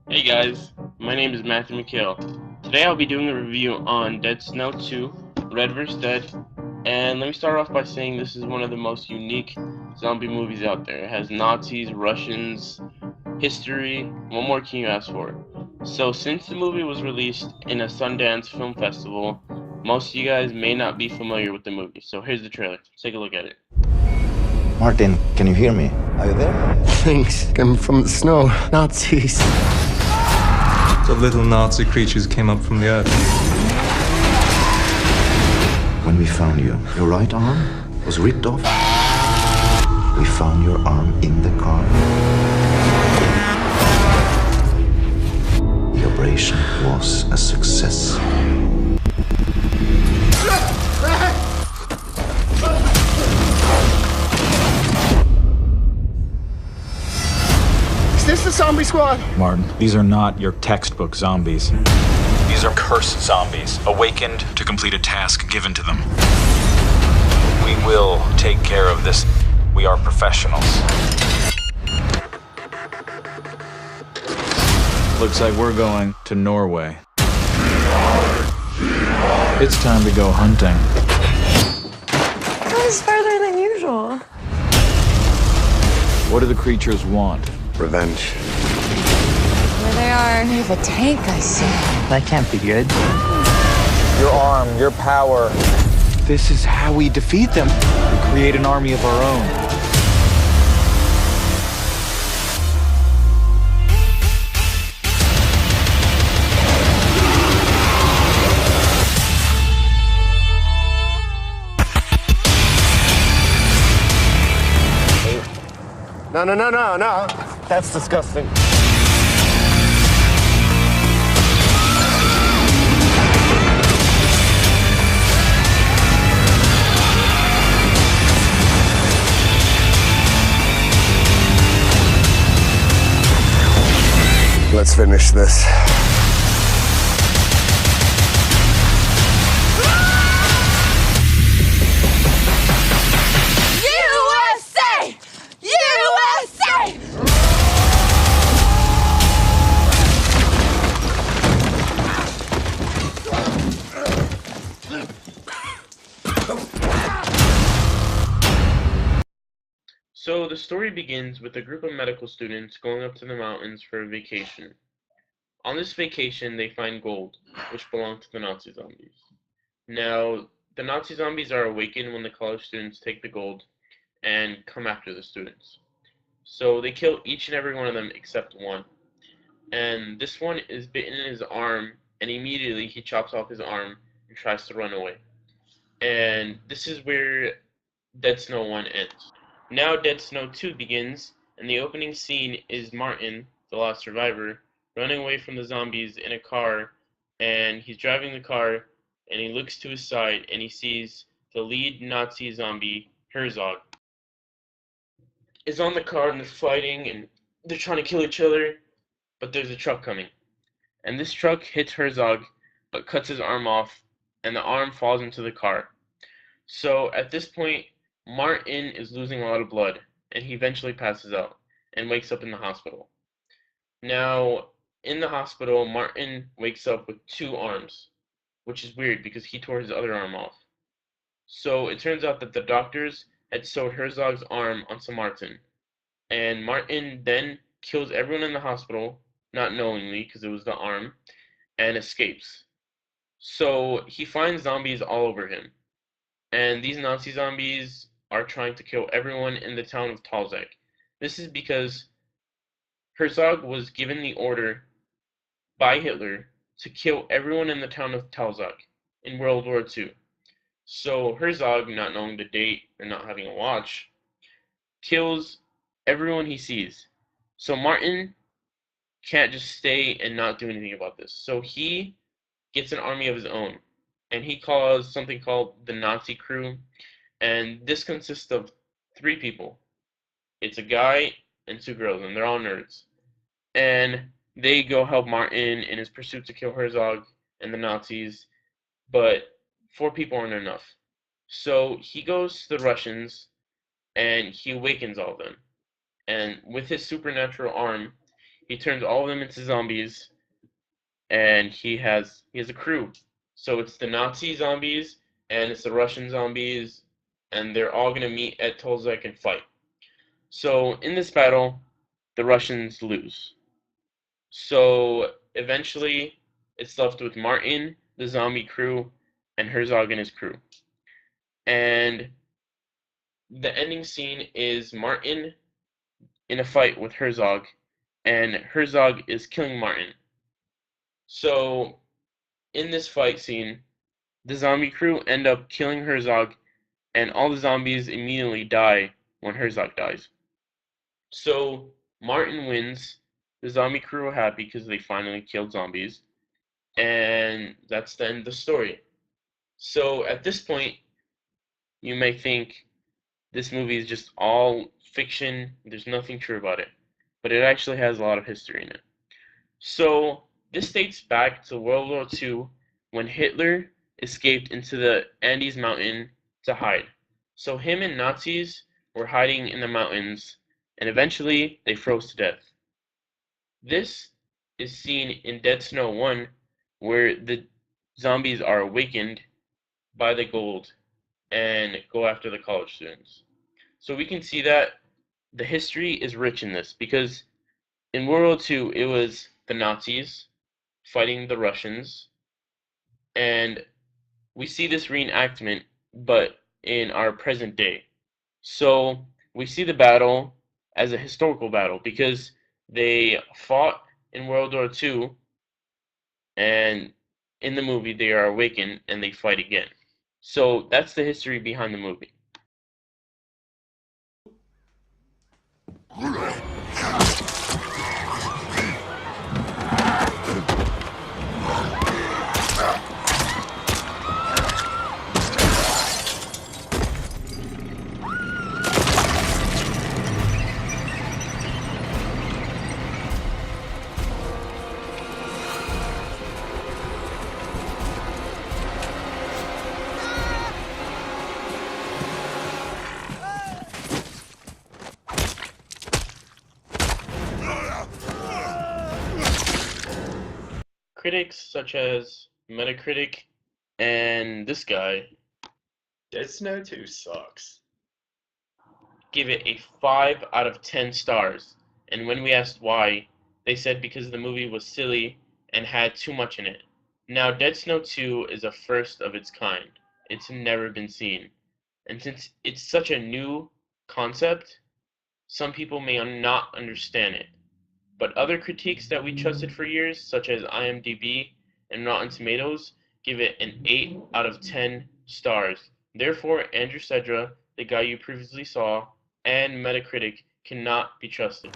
Hey guys, my name is Matthew McHale. Today I'll be doing a review on Dead Snow 2, Red vs. Dead, and let me start off by saying this is one of the most unique zombie movies out there. It has Nazis, Russians, history, what more can you ask for? So since the movie was released in a Sundance Film Festival, most of you guys may not be familiar with the movie, so here's the trailer. Take a look at it. Martin, can you hear me? Are you there? Things come from the snow. Nazis. The little Nazi creatures came up from the earth. When we found you, your right arm was ripped off. We found your arm in the car. The operation was a success. Is this the zombie squad? Martin, these are not your textbook zombies. These are cursed zombies, awakened to complete a task given to them. We will take care of this. We are professionals. Looks like we're going to Norway. It's time to go hunting. That was farther than usual. What do the creatures want? Revenge. There they are. They have a tank, I see. That can't be good. Your arm, your power. This is how we defeat them. We create an army of our own. No. That's disgusting. Let's finish this. USA! USA! So the story begins with a group of medical students going up to the mountains for a vacation. On this vacation, they find gold, which belonged to the Nazi zombies. Now, the Nazi zombies are awakened when the college students take the gold and come after the students. So they kill each and every one of them except one. And this one is bitten in his arm, and immediately he chops off his arm and tries to run away. And this is where Dead Snow 1 ends. Now Dead Snow 2 begins, and the opening scene is Martin, the last survivor, running away from the zombies in a car, and he's driving the car, and he looks to his side, and he sees the lead Nazi zombie, Herzog, is on the car, and they're fighting, and they're trying to kill each other, but there's a truck coming. And this truck hits Herzog, but cuts his arm off, and the arm falls into the car. So at this point, Martin is losing a lot of blood, and he eventually passes out and wakes up in the hospital. Now, in the hospital, Martin wakes up with two arms, which is weird because he tore his other arm off. So it turns out that the doctors had sewed Herzog's arm onto Martin, and Martin then kills everyone in the hospital, not knowingly because it was the arm, and escapes. So he finds zombies all over him, and these Nazi zombies are trying to kill everyone in the town of Talzak. This is because Herzog was given the order by Hitler to kill everyone in the town of Talzak in World War II. So Herzog, not knowing the date or not having a watch, kills everyone he sees. So Martin can't just stay and not do anything about this. So he gets an army of his own, and he calls something called the Nazi Crew, and this consists of 3 people. It's a guy and 2 girls, and they're all nerds. And they go help Martin in his pursuit to kill Herzog and the Nazis, but 4 people aren't enough. So he goes to the Russians and he awakens all of them. And with his supernatural arm, he turns all of them into zombies, and he has a crew. So it's the Nazi zombies and it's the Russian zombies, and they're all gonna meet at Tolzek and fight. So in this battle, the Russians lose. So eventually, it's left with Martin, the zombie crew, and Herzog and his crew. And the ending scene is Martin in a fight with Herzog, and Herzog is killing Martin. So in this fight scene, the zombie crew end up killing Herzog, and all the zombies immediately die when Herzog dies. So Martin wins. The zombie crew are happy because they finally killed zombies, and that's the end of the story. So at this point, you may think this movie is just all fiction, there's nothing true about it, but it actually has a lot of history in it. So this dates back to World War II when Hitler escaped into the Andes mountain to hide. So him and Nazis were hiding in the mountains, and eventually they froze to death. This is seen in Dead Snow 1, where the zombies are awakened by the gold and go after the college students. So we can see that the history is rich in this, because in World War II it was the Nazis fighting the Russians, and we see this reenactment but in our present day. So we see the battle as a historical battle because they fought in World War II, and in the movie they are awakened and they fight again. So that's the history behind the movie. Critics such as Metacritic and this guy Dead Snow 2 sucks. give it a 5 out of 10 stars. And when we asked why, they said because the movie was silly and had too much in it. Now, Dead Snow 2 is a first of its kind. It's never been seen. And since it's such a new concept, some people may not understand it. But other critiques that we trusted for years, such as IMDb and Rotten Tomatoes, give it an 8 out of 10 stars. Therefore, Andrew Cedra, the guy you previously saw, and Metacritic cannot be trusted.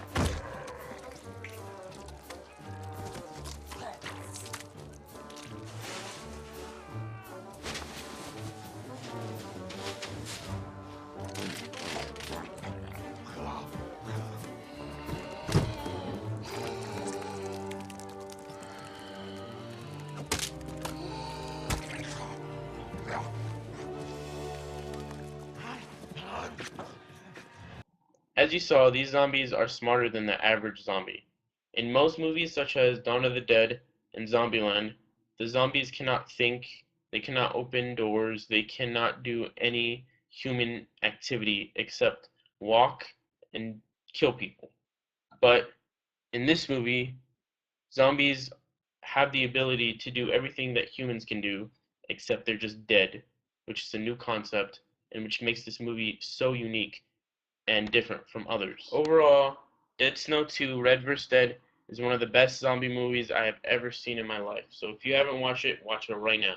As you saw, these zombies are smarter than the average zombie. In most movies such as Dawn of the Dead and Zombieland, the zombies cannot think, they cannot open doors, they cannot do any human activity except walk and kill people. But in this movie, zombies have the ability to do everything that humans can do, except they're just dead, which is a new concept and which makes this movie so unique and different from others. Overall, Dead Snow 2 Red vs. Dead is one of the best zombie movies I have ever seen in my life. So if you haven't watched it, watch it right now.